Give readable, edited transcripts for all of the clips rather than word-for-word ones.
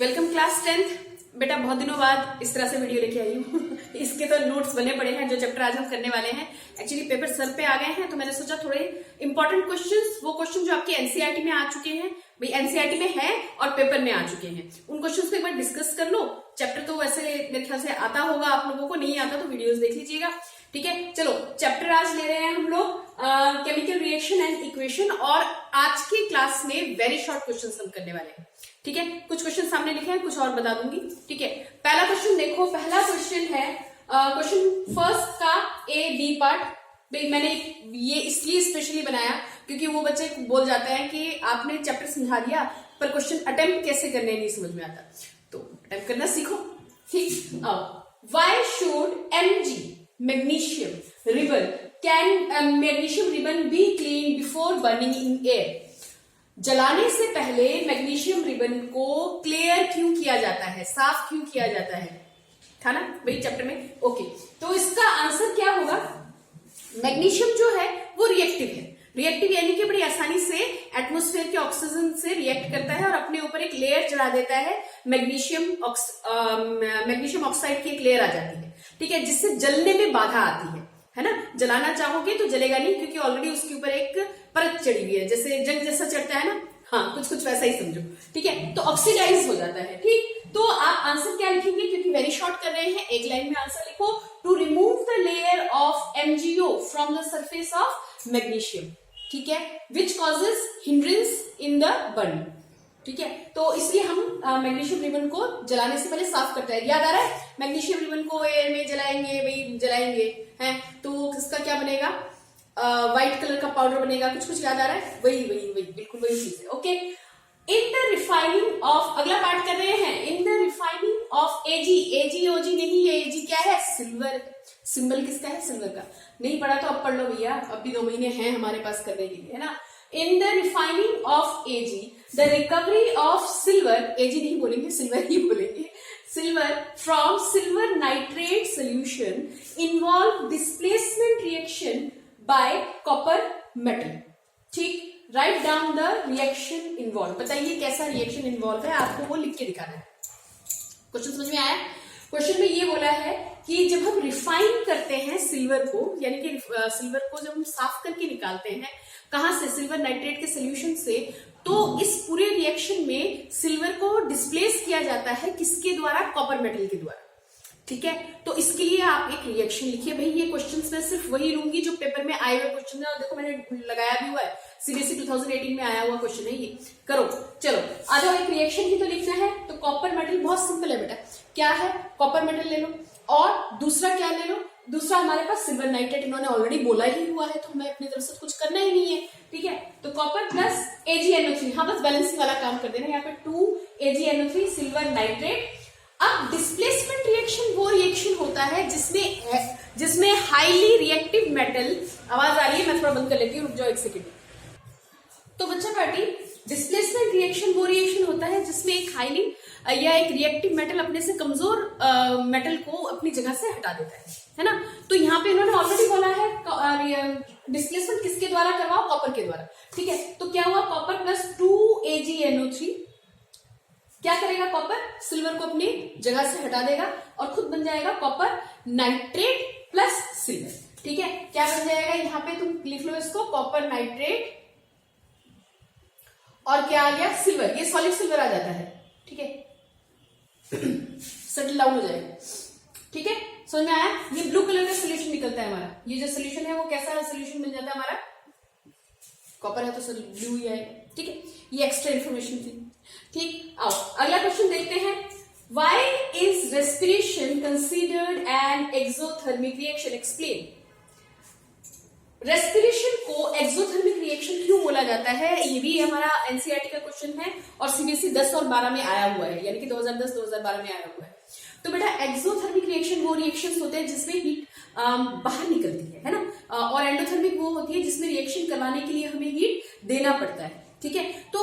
Welcome class 10th। बेटा बहुत दिनों बाद इस तरह से वीडियो लेके आई हूँ। इसके तो नोट्स बने पड़े हैं जो चैप्टर आज हम करने वाले हैं। एक्चुअली पेपर सर पे आ गए हैं तो मैंने सोचा थोड़े इंपॉर्टेंट क्वेश्चंस, वो क्वेश्चन जो आपके एनसीईआरटी में आ चुके हैं, भाई एनसीईआरटी में है और पेपर में आ चुके हैं, उन क्वेश्चंस को एक बार डिस्कस कर लो। चैप्टर तो वैसे मेरे ख्याल से आता होगा, आप लोगों को नहीं आता तो वीडियोस देख लीजिएगा। ठीक है, चलो चैप्टर आज ले रहे हैं हम लोग केमिकल रिएक्शन एंड इक्वेशन, और आज की क्लास में वेरी शॉर्ट क्वेश्चंस हम करने वाले हैं। ठीक है, कुछ क्वेश्चन सामने लिखे हैं, कुछ और बता दूंगी। ठीक है, पहला क्वेश्चन देखो, पहला क्वेश्चन है क्वेश्चन फर्स्ट का ए बी पार्ट। मैंने ये इसलिए स्पेशली बनाया क्योंकि वो बच्चे बोल जाते हैं कि आपने चैप्टर समझा दिया पर क्वेश्चन अटेम्प्ट कैसे करने नहीं समझ में आता, तो अटेम्प्ट करना सीखो। ठीक, अब why should Mg magnesium ribbon can magnesium ribbon be clean before burning in air? जलाने से पहले मैग्नीशियम रिबन को क्लियर क्यों किया जाता है, साफ क्यों किया जाता है? था ना भाई चैप्टर में। ओके, तो इसका आंसर क्या होगा? मैग्नीशियम जो है वो रिएक्टिव है। रिएक्टिव यानी कि बड़ी आसानी से एटमॉस्फेयर के ऑक्सीजन से रिएक्ट करता है और अपने ऊपर एक लेयर चढ़ा देता है। मैग्नीशियम ऑक्साइड की एक लेयर आ जाती है, ठीक है, जिससे जलने में बाधा आती है ना। जलाना चाहोगे तो जलेगा नहीं क्योंकि ऑलरेडी उसके ऊपर एक परत चढ़ी हुई है, जैसे जंग जैसा चढ़ता है ना, हाँ कुछ वैसा ही समझो। ठीक है, तो ऑक्सीडाइज हो जाता है। ठीक, तो आप आंसर क्या लिखेंगे, क्योंकि वेरी शॉर्ट कर रहे हैं, एक लाइन में आंसर लिखो। To remove the layer of MgO from the surface of magnesium, ठीक है, which causes hindrance in the burn. ठीक है, तो इसलिए हम मैग्नीशियम रिबन को जलाने से पहले साफ करते हैं। याद आ रहा है, मैग्नीशियम रिबन को एयर में जलाएंगे, भाई जलाएंगे हैं तो इसका क्या बनेगा, व्हाइट कलर का पाउडर बनेगा। कुछ याद आ रहा है, वही बिल्कुल वही चीज है। Okay, in the refining of, अगला पार्ट कर रहे हैं, इन द रिफाइनिंग ऑफ AgOG नहीं है, AG क्या है, सिल्वर। सिंबल किसका है, सिल्वर का। नहीं पढ़ा तो अब पढ़ लो भैया, अब भी 2 महीने हैं हमारे पास करने के लिए, है ना। In the refining of AG the recovery of silver, AG नहीं बोलेंगे, सिल्वर ही बोलेंगे, silver from silver nitrate solution involve displacement reaction by copper metal. ठीक, write down the reaction involve. बताइए कैसा रिएक्शन इन्वॉल्व है, आपको वो लिख के दिखाना है। क्वेश्चन समझ में आया? क्वेश्चन में ये बोला है कि जब हम रिफाइन करते हैं सिल्वर को, यानी कि सिल्वर को जब हम साफ करके निकालते हैं, कहां से, सिल्वर नाइट्रेट के सोल्यूशन से, तो इस पूरे रिएक्शन में सिल्वर को डिस्प्लेस किया जाता है किसके द्वारा, कॉपर मेटल के द्वारा। ठीक है, तो इसके लिए आप एक रिएक्शन लिखिए। भाई ये क्वेश्चंस मैं सिर्फ वही लूंगी जो पेपर में आए हुए क्वेश्चन है, और देखो मैंने लगाया भी हुआ है, CBSE 2018 में आया हुआ क्वेश्चन है ये। करो, चलो आ जाओ, एक रिएक्शन ही तो लिखना है। तो कॉपर मेटल बहुत सिंपल है बेटा, क्या है, कॉपर मेटल ले लो, और दूसरा क्या ले लो, दूसरा हमारे पास सिल्वर नाइट्रेट, इन्होंने ऑलरेडी बोला ही हुआ है तो हमें अपनी तरफ से कुछ करना ही नहीं है। ठीक है, तो कॉपर प्लस AgNO3, हाँ बस बैलेंसिंग वाला काम कर देना, यहाँ पे 2 AgNO3 सिल्वर नाइट्रेट। अब डिस्प्लेसमेंट रिएक्शन वो रिएक्शन होता है जिसमें हाईली रिएक्टिव मेटल, आवाज आ रही है, मैं थोड़ा बंद कर लेती हूँ, रुक जाओ एक सेकेंड। तो बच्चा पार्टी, डिस्प्लेसमेंट रिएक्शन वो रिएक्शन होता है जिसमें एक हाईली या एक रिएक्टिव मेटल अपने से कमजोर मेटल को अपनी जगह से हटा देता है ना। तो यहाँ पे इन्होंने ऑलरेडी बोला है डिस्प्लेसमेंट किसके द्वारा करवाओ, कॉपर के द्वारा। ठीक है, तो क्या हुआ, कॉपर प्लस 2 AgNO3 क्या करेगा, कॉपर सिल्वर को अपनी जगह से हटा देगा और खुद बन जाएगा कॉपर नाइट्रेट प्लस सिल्वर। ठीक है, क्या बन जाएगा, यहाँ पे तुम लिख लो इसको, कॉपर नाइट्रेट और क्या आ गया, सिल्वर, ये सॉलिड सिल्वर आ जाता है। ठीक है, सेटल डाउन हो जाएगा। ठीक है, समझ में आया? ये ब्लू कलर का सोल्यूशन निकलता है हमारा, ये जो सोल्यूशन है वो कैसा सोल्यूशन बन जाता है हमारा, कॉपर है तो ब्लू ही आएगा। ठीक है, ये एक्स्ट्रा इंफॉर्मेशन थी। ठीक, आओ अगला क्वेश्चन देखते हैं। Why is respiration considered an exothermic reaction? Explain. Respiration को एक्सोथर्मिक रिएक्शन क्यों बोला जाता है? ये भी हमारा एनसीईआरटी का क्वेश्चन है और CBSE 10 और 12 में आया हुआ है, यानी कि 2010-2012 में आया हुआ है। तो बेटा एक्सोथर्मिक रिएक्शन वो रिएक्शंस होते हैं जिसमें हीट बाहर निकलती है ना, और एंडोथर्मिक वो होती है जिसमें रिएक्शन करवाने के लिए हमें हीट देना पड़ता है। ठीक है, तो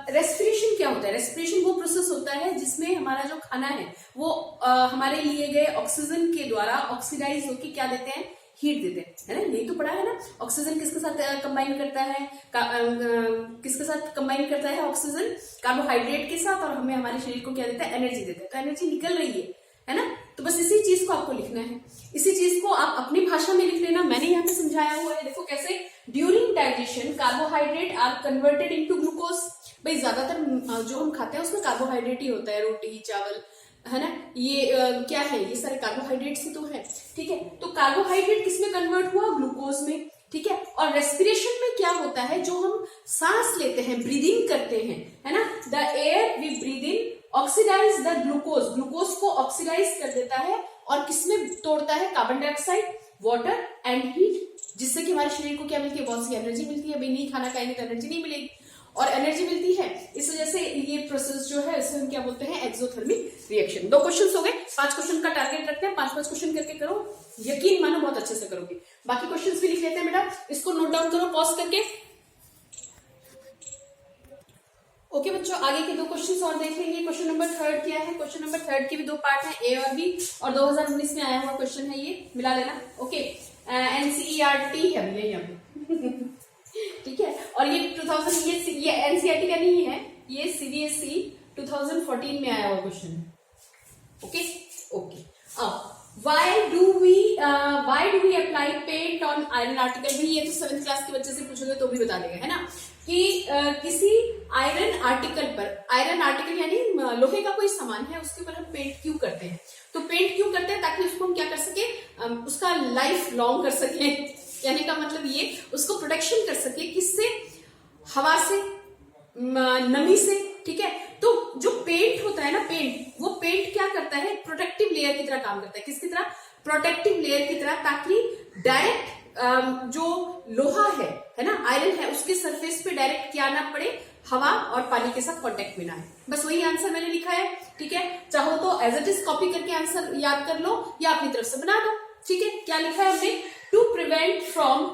रेस्पिरेशन क्या होता है? रेस्पिरेशन वो प्रोसेस होता है जिसमें हमारा जो खाना है वो हमारे लिए गए ऑक्सीजन के द्वारा ऑक्सीडाइज होकर क्या देते हैं, हीट देते हैं, है ना, यही तो पढ़ा है ना। ऑक्सीजन किसके साथ कंबाइन करता है, किसके साथ कंबाइन करता है ऑक्सीजन, कार्बोहाइड्रेट के साथ, और हमें हमारे शरीर को क्या देता है, एनर्जी देता है। तो एनर्जी निकल रही है ना। तो बस इसी चीज को आपको लिखना है, इसी चीज को आप अपनी भाषा में लिख लेना। मैंने यहाँ पे समझाया हुआ है, देखो कैसे, during digestion carbohydrate are converted into glucose. भाई ज्यादातर जो हम खाते हैं उसमें कार्बोहाइड्रेट ही होता है, रोटी चावल, है ना, ये क्या है, ये सारे कार्बोहाइड्रेट्स ही तो है, ठीक है। तो कार्बोहाइड्रेट किसमें कन्वर्ट हुआ, ग्लूकोज में, ठीक है। और रेस्पिरेशन में क्या होता है, जो हम सांस लेते हैं, ब्रीदिंग करते हैं, है ना, the air we breathe in oxidise the glucose, glucose को ऑक्सीडाइज कर देता है और किसमें तोड़ता है, carbon dioxide, water and heat, जिससे कि हमारे शरीर को क्या मिलती है, बहुत सी एनर्जी मिलती है। भाई नहीं खाना खाएंगे तो एनर्जी नहीं मिलेगी, और एनर्जी मिलती है, इस वजह से ये प्रोसेस जो है इसे हम क्या बोलते हैं, एक्सोथर्मिक रिएक्शन। 2 क्वेश्चन हो गए, 5 क्वेश्चन का टारगेट रखते हैं, 5-5 क्वेश्चन करके करो, यकीन मानो बहुत अच्छे से करोगे। बाकी क्वेश्चंस भी लिख लेते हैं बेटा, इसको नोट डाउन करो पॉज करके। ओके बच्चों, आगे के 2 क्वेश्चन और देख लेंगे। क्वेश्चन नंबर 3 क्या है, क्वेश्चन नंबर 3 के भी 2 पार्ट है, ए और बी, और 2019 में आया हुआ क्वेश्चन है, ये मिला लेना। ओके, एनसीईआरटी है भैया यहाँ पे ठीक है, और ये 2000 ये एनसीईआरटी का नहीं है, ये सीबीएसई 2014 में आया हुआ क्वेश्चन है। ओके ओके, अब why do we apply paint on iron article, भी ये तो 7th क्लास के बच्चे से पूछोगे तो भी बता देगा, है ना, कि किसी आयरन आर्टिकल पर, आयरन आर्टिकल यानी लोहे का कोई सामान है, उसके ऊपर हम पेंट क्यों करते हैं। तो पेंट क्यों करते हैं, ताकि उसको हम क्या कर सके, उसका लाइफ लॉन्ग कर सके, कहने का मतलब ये, उसको प्रोटेक्शन कर सके, किससे, हवा से, नमी से, ठीक है। तो जो पेंट होता है ना, पेंट, वो पेंट क्या करता है, प्रोटेक्टिव लेयर की तरह काम करता है, किसकी तरह, प्रोटेक्टिव लेयर की तरह, ताकि डायरेक्ट जो लोहा है ना, आयरन है, उसके सरफेस पे डायरेक्ट क्या ना पड़े, हवा और पानी के साथ कांटेक्ट में ना है। बस वही आंसर मैंने लिखा है, ठीक है। चाहो तो एज इट इज कॉपी करके आंसर याद कर लो, या अपनी तरफ से बना दो, ठीक है। क्या लिखा है हमने, टू प्रिवेंट फ्रॉम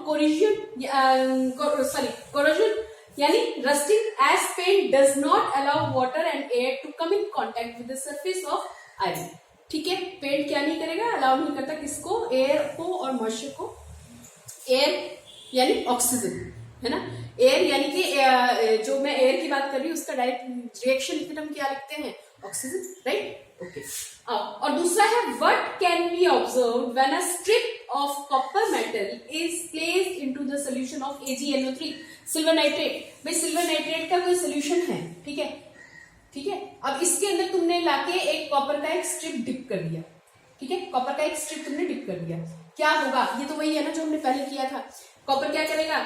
कोरोजन यानी rusting, as paint does not allow water and air to come in contact with the surface of iron, ठीक है। पेंट क्या नहीं करेगा, अलाउ नहीं करता किसको, एयर को और मॉइस्चर को। एयर यानी ऑक्सीजन, है ना, एयर यानी कि जो मैं एयर की बात कर रही हूँ उसका डायरेक्ट रिएक्शन लिखते हम क्या लिखते हैं, ऑक्सीजन, राइट। ओके, और दूसरा है, what can be observe when a strip of copper metal is placed into the solution of AgNO3, silver nitrate. भाई सिल्वर नाइट्रेट का कोई सोल्यूशन है, ठीक है, ठीक है। अब इसके अंदर तुमने लाके एक कॉपर का एक स्ट्रिप डिप कर दिया, ठीक है, कॉपर का एक स्ट्रिप तुमने डिप कर दिया, क्या होगा, ये तो वही है ना जो हमने पहले किया था। कॉपर क्या करेगा,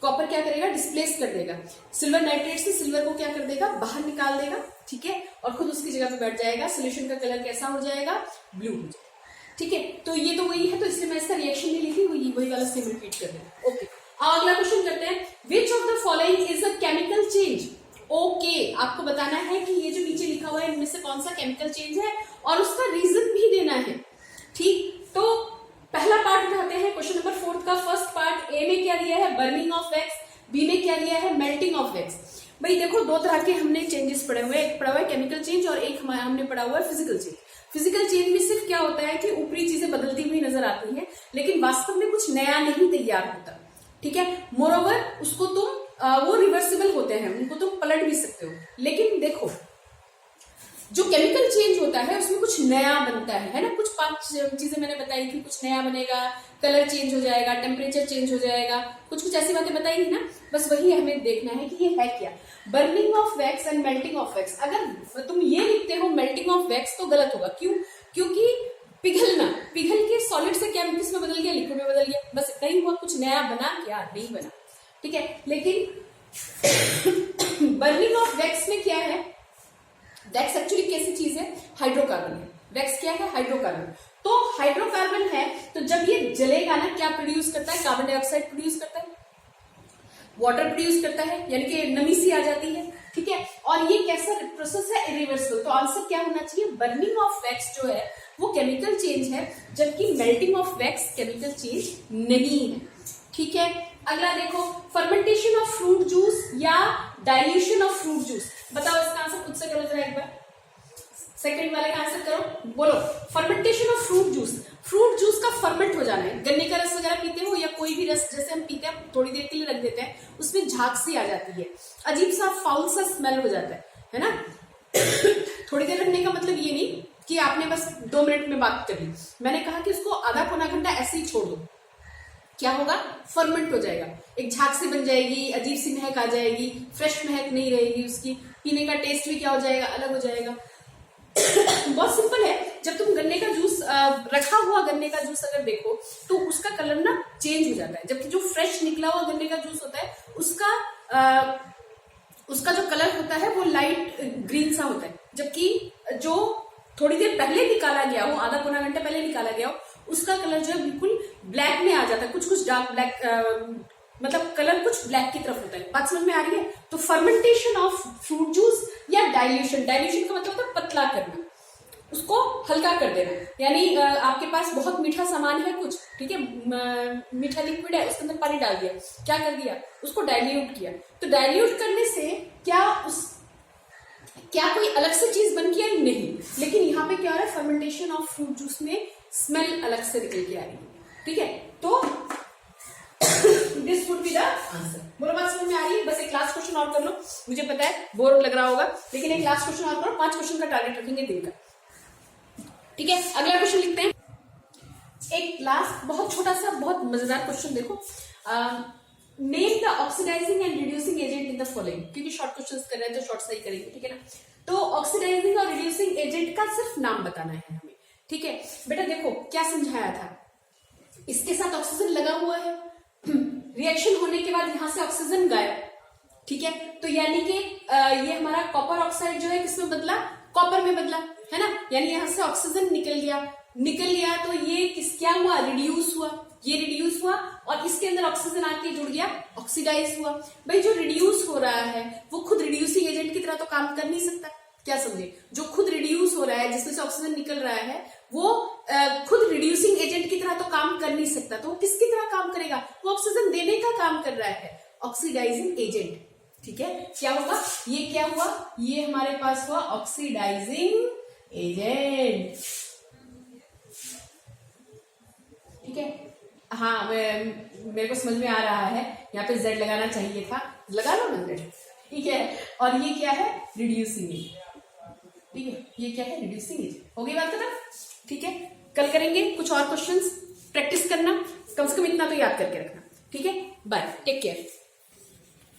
कॉपर क्या करेगा, डिस्प्लेस कर देगा, सिल्वर नाइट्रेट से सिल्वर को क्या कर देगा, बाहर निकाल देगा, ठीक है, और खुद उसकी जगह पे बैठ जाएगा, सोल्यूशन का कलर कैसा हो जाएगा, ब्लू हो जाएगा, ठीक है। तो ये तो वही है, तो इसलिए मैं इसका रिएक्शन नहीं लिखी, वही वाला सेम रिपीट कर रहे हैं। ओके, अब अगला क्वेश्चन करते हैं, which of the following is a chemical change. Okay, आपको बताना है कि ये जो नीचे लिखा हुआ है इनमें से कौन सा केमिकल चेंज है, और उसका रीजन भी देना है, ठीक। तो पहला पार्ट उठाते हैं, क्वेश्चन नंबर 4 का फर्स्ट पार्ट। ए में क्या दिया है, बर्निंग ऑफ वैक्स, बी में क्या दिया है, मेल्टिंग ऑफ वैक्स। भाई देखो 2 तरह के हमने चेंजेस पढ़े हुए हैं, एक पढ़ा हुआ है केमिकल चेंज और एक हमने पढ़ा हुआ है फिजिकल चेंज। फिजिकल चेंज में सिर्फ क्या होता है कि ऊपरी चीजें बदलती हुई नजर आती है, लेकिन वास्तव में कुछ नया नहीं तैयार होता, ठीक है। मोरओवर उसको तुम वो रिवर्सिबल होते हैं, उनको तुम पलट भी सकते हो। लेकिन देखो जो केमिकल चेंज होता है उसमें कुछ नया बनता है ना, कुछ 5 चीजें मैंने बताई थी, कुछ नया बनेगा, कलर चेंज हो जाएगा, टेम्परेचर चेंज हो जाएगा, कुछ ऐसी बातें बताई थी ना। बस वही हमें देखना है कि ये है क्या, burning of wax and melting of wax. अगर तुम ये लिखते हो मेल्टिंग ऑफ वैक्स तो गलत होगा, क्यों, क्योंकि पिघलना, पिघल के सॉलिड से क्या किस में बदल गया, लिक्विड में बदल गया, बस इतना ही हुआ, कुछ नया बना क्या, नहीं बना, ठीक है। लेकिन बर्निंग ऑफ वैक्स में क्या है, वैक्स एक्चुअली कैसी चीज है, हाइड्रोकार्बन है। वैक्स क्या है, हाइड्रोकार्बन। तो हाइड्रोकार्बन है तो जब ये जलेगा ना, क्या प्रोड्यूस करता है, कार्बन डाइऑक्साइड प्रोड्यूस करता है, वाटर प्रोड्यूस करता है, यानी कि नमी सी आ जाती है, ठीक है। और ये कैसा प्रोसेस है, इरिवर्सिबल। तो आंसर क्या होना चाहिए, बर्निंग ऑफ वैक्स जो है वो केमिकल चेंज है, जबकि melting of wax chemical change नहीं है, ठीक है। अगला देखो, फर्मेंटेशन ऑफ फ्रूट जूस या डाइल्यूशन ऑफ फ्रूट जूस। बताओ इसका आंसर खुद से करो जरा एक बार। सेकंड वाले का आंसर करो, बोलो। Fermentation of fruit juice, fruit juice का फर्मेंट हो जाना है। गन्ने का रस वगैरह पीते हो या कोई भी रस जैसे हम पीते हैं, थोड़ी देर के लिए रख देते हैं, उसमें झाग सी आ जाती है, अजीब सा फाउल सा स्मेल हो जाता है ना। थोड़ी देर रखने का मतलब ये नहीं कि आपने बस 2 मिनट में बात कर ली, मैंने कहा कि उसको आधा पौना घंटा ऐसे ही छोड़ दो, क्या होगा, फर्मेंट हो जाएगा, एक झाग सी बन जाएगी, अजीब सी महक आ जाएगी, फ्रेश महक नहीं रहेगी उसकी, पीने का टेस्ट भी क्या हो जाएगा, अलग हो जाएगा। बहुत सिंपल है। जब तुम गन्ने का जूस रखा हुआ गन्ने का जूस अगर देखो तो उसका कलर ना चेंज हो जाता है, जबकि जो फ्रेश निकला हुआ गन्ने का जूस होता है उसका जो कलर होता है वो लाइट ग्रीन सा होता है, जबकि जो थोड़ी देर पहले निकाला गया हो, आधा पौना घंटा पहले निकाला गया हो, उसका कलर जो है बिल्कुल ब्लैक में आ जाता है, कुछ डार्क ब्लैक, मतलब कलर कुछ ब्लैक की तरफ होता है। बात समझ में आ रही है? तो फर्मेंटेशन ऑफ फ्रूट जूस या डाइल्यूशन, डाइल्यूशन का मतलब होता है पतला करना, उसको हल्का कर देना। यानी आपके पास बहुत मीठा सामान है कुछ, ठीक है, मीठा लिक्विड है, उसके अंदर पानी डाल दिया, क्या कर दिया, उसको डाइल्यूट किया। तो डाइल्यूट करने से क्या कोई अलग से चीज बन गया? नहीं, लेकिन यहाँ पे क्या हो रहा है, फर्मेंटेशन ऑफ फ्रूट जूस में स्मेल अलग से निकल के आ रही है, ठीक है। तो this would be the answer. बोलो, बात समझ में आ रही है? बस एक लास्ट क्वेश्चन और कर लो, मुझे पता है बोर लग रहा होगा, लेकिन एक लास्ट क्वेश्चन और करो, 5 क्वेश्चन का टारगेट रखेंगे दिन का, ठीक है। अगला क्वेश्चन लिखते हैं, एक लास्ट बहुत छोटा सा बहुत मजेदार क्वेश्चन देखो। Name the oxidising and reducing agent in the following, क्योंकि शॉर्ट क्वेश्चन कर रहे हैं तो शॉर्ट सही करेंगे, ठीक है ना। तो ऑक्सीडाइजिंग और रिड्यूसिंग एजेंट का सिर्फ नाम बताना है हमें, ठीक है। बेटा देखो क्या समझाया था, इसके साथ ऑक्सीजन लगा हुआ है, रिएक्शन होने के बाद यहां से ऑक्सीजन गायब, ठीक है। तो यानी कि ये हमारा कॉपर ऑक्साइड जो है किसमें बदला, कॉपर में बदला, है ना। यानी यहां से ऑक्सीजन निकल गया तो ये क्या हुआ, रिड्यूस हुआ, ये रिड्यूस हुआ और इसके अंदर ऑक्सीजन आके जुड़ गया, ऑक्सीडाइज हुआ। भाई जो रिड्यूस हो रहा है वो खुद रिड्यूसिंग एजेंट की तरह तो काम कर नहीं सकता, क्या समझे, जो खुद रिड्यूस हो रहा है जिसमें से ऑक्सीजन निकल रहा है वो खुद रिड्यूसिंग एजेंट की तरह तो काम कर नहीं सकता, तो वो किसकी तरह काम करेगा, वो ऑक्सीजन देने का काम कर रहा है, ऑक्सीडाइजिंग एजेंट, ठीक है। क्या होगा, ये क्या हुआ, ये हमारे पास हुआ ऑक्सीडाइजिंग एजेंट, ठीक है। हाँ, मेरे को समझ में आ रहा है, यहाँ पे Z लगाना चाहिए था, लगा लो ना Z, ठीक है। और ये क्या है, रिड्यूसिंग एजेंट, ठीक है, ये क्या है, रिड्यूसिंग एजेंट। हो गई बात खत्म, ठीक है। कल करेंगे कुछ और क्वेश्चंस, प्रैक्टिस करना, कम से कम इतना तो याद करके रखना, ठीक है। Bye, take care.